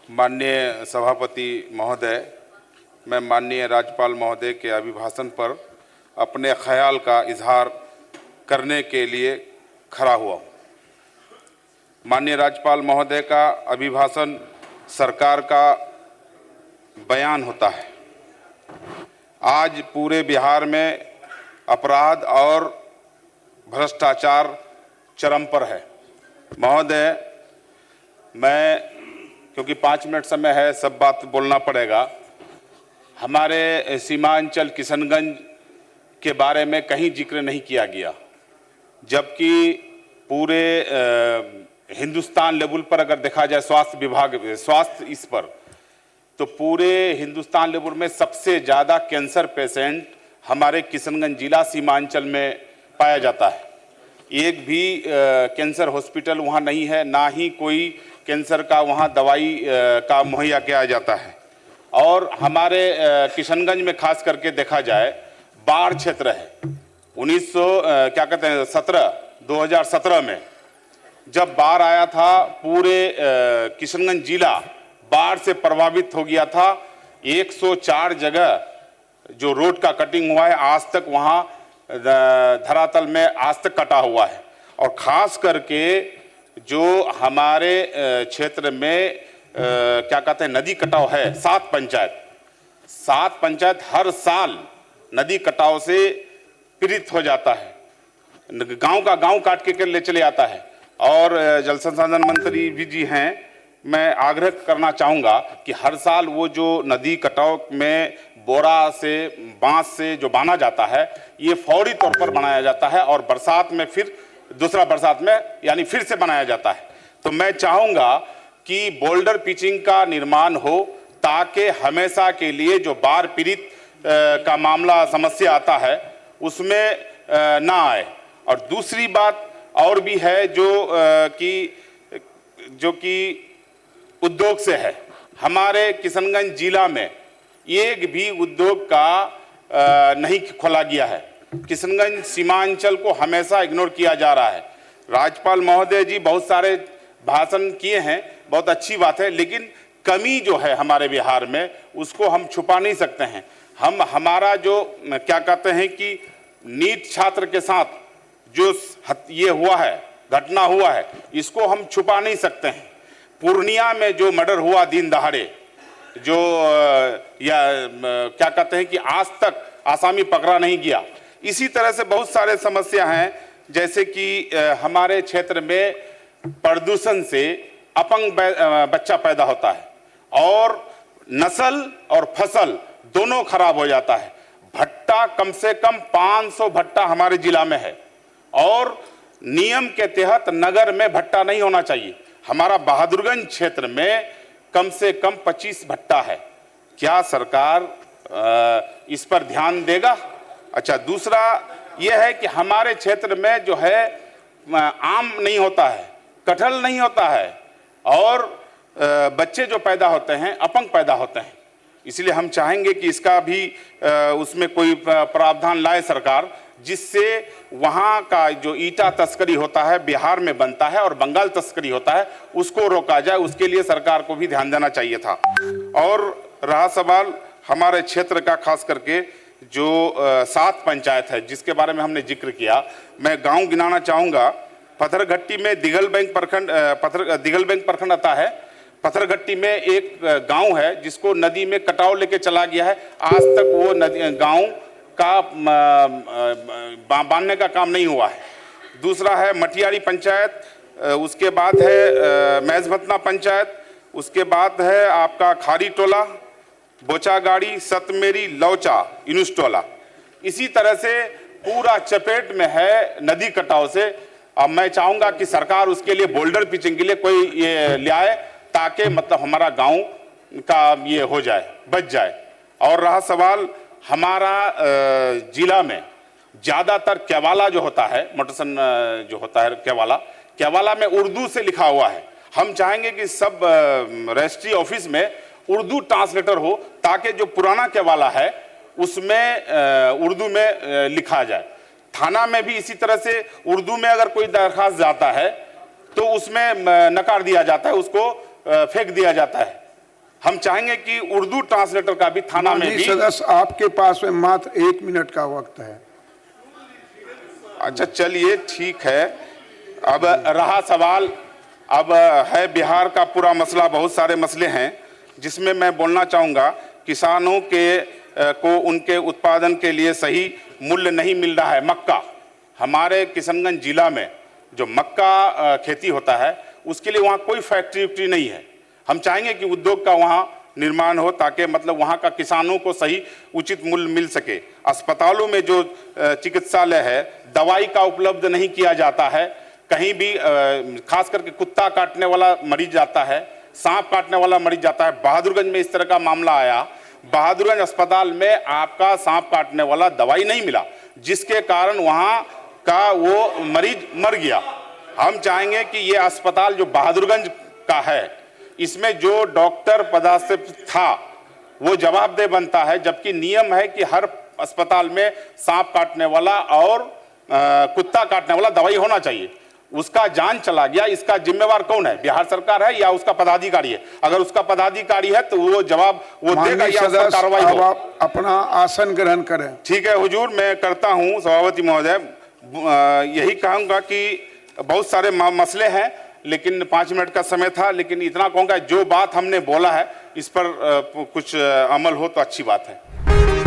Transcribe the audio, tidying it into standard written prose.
माननीय सभापति महोदय, मैं माननीय राज्यपाल महोदय के अभिभाषण पर अपने ख्याल का इजहार करने के लिए खड़ा हुआ हूँ। माननीय राज्यपाल महोदय का अभिभाषण सरकार का बयान होता है। आज पूरे बिहार में अपराध और भ्रष्टाचार चरम पर है। महोदय, मैं क्योंकि 5 मिनट समय है, सब बात बोलना पड़ेगा। हमारे सीमांचल किशनगंज के बारे में कहीं जिक्र नहीं किया गया, जबकि पूरे हिंदुस्तान लेवल पर अगर देखा जाए स्वास्थ्य विभाग इस पर, तो पूरे हिंदुस्तान लेवल में सबसे ज़्यादा कैंसर पेशेंट हमारे किशनगंज जिला सीमांचल में पाया जाता है। एक भी कैंसर हॉस्पिटल वहाँ नहीं है, ना ही कोई कैंसर का वहाँ दवाई का मुहैया किया जाता है। और हमारे किशनगंज में खास करके देखा जाए, बाढ़ क्षेत्र है। 2017 में जब बाढ़ आया था, पूरे किशनगंज जिला बाढ़ से प्रभावित हो गया था। 104 जगह जो रोड का कटिंग हुआ है, आज तक वहाँ धरातल में आज तक कटा हुआ है। और ख़ास करके जो हमारे क्षेत्र में क्या कहते हैं, नदी कटाव है, 7 पंचायत हर साल नदी कटाव से पीड़ित हो जाता है। गांव का गांव काट के ले चले आता है। और जल संसाधन मंत्री भी जी हैं, मैं आग्रह करना चाहूँगा कि हर साल वो जो नदी कटाव में बोरा से बांस से जो बांधा जाता है, ये फौरी तौर पर बनाया जाता है और बरसात में फिर दूसरा बरसात में यानी फिर से बनाया जाता है। तो मैं चाहूँगा कि बोल्डर पिचिंग का निर्माण हो, ताकि हमेशा के लिए जो बाढ़ पीड़ित का मामला समस्या आता है उसमें ना आए। और दूसरी बात और भी है जो कि उद्योग से है। हमारे किशनगंज जिला में एक भी उद्योग का नहीं खोला गया है। किशनगंज सीमांचल को हमेशा इग्नोर किया जा रहा है। राज्यपाल महोदय जी बहुत सारे भाषण किए हैं, बहुत अच्छी बात है, लेकिन कमी जो है हमारे बिहार में उसको हम छुपा नहीं सकते हैं। हमारा जो क्या कहते हैं कि नीट छात्र के साथ जो ये हुआ है, घटना हुआ है, इसको हम छुपा नहीं सकते हैं। पूर्णिया में जो मर्डर हुआ दिन दहाड़े, जो क्या कहते हैं कि आज तक आसामी पकड़ा नहीं गया। इसी तरह से बहुत सारे समस्या हैं, जैसे कि हमारे क्षेत्र में प्रदूषण से अपंग बच्चा पैदा होता है और नस्ल और फसल दोनों खराब हो जाता है। भट्टा कम से कम 500 भट्टा हमारे जिला में है और नियम के तहत नगर में भट्टा नहीं होना चाहिए। हमारा बहादुरगंज क्षेत्र में कम से कम 25 भट्टा है। क्या सरकार इस पर ध्यान देगा? अच्छा, दूसरा यह है कि हमारे क्षेत्र में जो है आम नहीं होता है, कटहल नहीं होता है और बच्चे जो पैदा होते हैं अपंग पैदा होते हैं। इसलिए हम चाहेंगे कि इसका भी उसमें कोई प्रावधान लाए सरकार, जिससे वहाँ का जो ईटा तस्करी होता है बिहार में बनता है और बंगाल तस्करी होता है, उसको रोका जाए। उसके लिए सरकार को भी ध्यान देना चाहिए था। और रहा सवाल हमारे क्षेत्र का, खास करके जो 7 पंचायत है जिसके बारे में हमने जिक्र किया, मैं गांव गिनाना चाहूँगा। पत्थरघट्टी में दिघल बैंक प्रखंड आता है। पत्थरघट्टी में एक गांव है जिसको नदी में कटाव लेके चला गया है। आज तक वो नदी गांव का बांधने का काम नहीं हुआ है। दूसरा है मटियारी पंचायत, उसके बाद है मैजभतना पंचायत, उसके बाद है आपका खारी टोला, बोचागाड़ी, सतमेरी, लौचा, इनुस टोला। इसी तरह से पूरा चपेट में है नदी कटाव से। अब मैं चाहूँगा कि सरकार उसके लिए बोल्डर पिचिंग के लिए कोई ये ले आए, ताकि मतलब हमारा गांव का ये हो जाए, बच जाए। और रहा सवाल हमारा जिला में ज़्यादातर केवाला जो होता है, मोटरसन जो होता है केवाला में उर्दू से लिखा हुआ है। हम चाहेंगे कि सब रजिस्ट्री ऑफिस में उर्दू ट्रांसलेटर हो, ताकि जो पुराना केवाला है उसमें उर्दू में लिखा जाए। थाना में भी इसी तरह से उर्दू में अगर कोई दरखास्त जाता है तो उसमें नकार दिया जाता है, उसको फेंक दिया जाता है। हम चाहेंगे कि उर्दू ट्रांसलेटर का भी थाना में भी। सदस्य आपके पास में मात्र 1 मिनट का वक्त है। अच्छा चलिए ठीक है। अब रहा सवाल, अब है बिहार का पूरा मसला, बहुत सारे मसले हैं जिसमें मैं बोलना चाहूँगा किसानों को उनके उत्पादन के लिए सही मूल्य नहीं मिल रहा है। मक्का, हमारे किशनगंज जिला में जो मक्का खेती होता है उसके लिए वहाँ कोई फैक्ट्री नहीं है। हम चाहेंगे कि उद्योग का वहाँ निर्माण हो ताकि मतलब वहाँ का किसानों को सही उचित मूल्य मिल सके। अस्पतालों में जो चिकित्सालय है, दवाई का उपलब्ध नहीं किया जाता है कहीं भी, खास करके कुत्ता काटने वाला मरीज जाता है, सांप काटने वाला मरीज जाता है। बहादुरगंज में इस तरह का मामला आया, बहादुरगंज अस्पताल में आपका सांप काटने वाला दवाई नहीं मिला, जिसके कारण वहाँ का वो मरीज मर गया। हम चाहेंगे कि ये अस्पताल जो बहादुरगंज का है इसमें जो डॉक्टर पदस्थापित था वो जवाबदेह बनता है, जबकि नियम है कि हर अस्पताल में सांप काटने वाला और कुत्ता काटने वाला दवाई होना चाहिए। उसका जान चला गया, इसका जिम्मेवार कौन है? बिहार सरकार है या उसका पदाधिकारी है? अगर उसका पदाधिकारी है तो वो जवाब वो देगा या उस पर कार्रवाई हो। आप अपना आसन ग्रहण करें। ठीक है हुजूर, मैं करता हूं। सभापति महोदय, यही कहूंगा कि बहुत सारे मसले हैं लेकिन 5 मिनट का समय था, लेकिन इतना कहूंगा जो बात हमने बोला है इस पर कुछ अमल हो तो अच्छी बात है।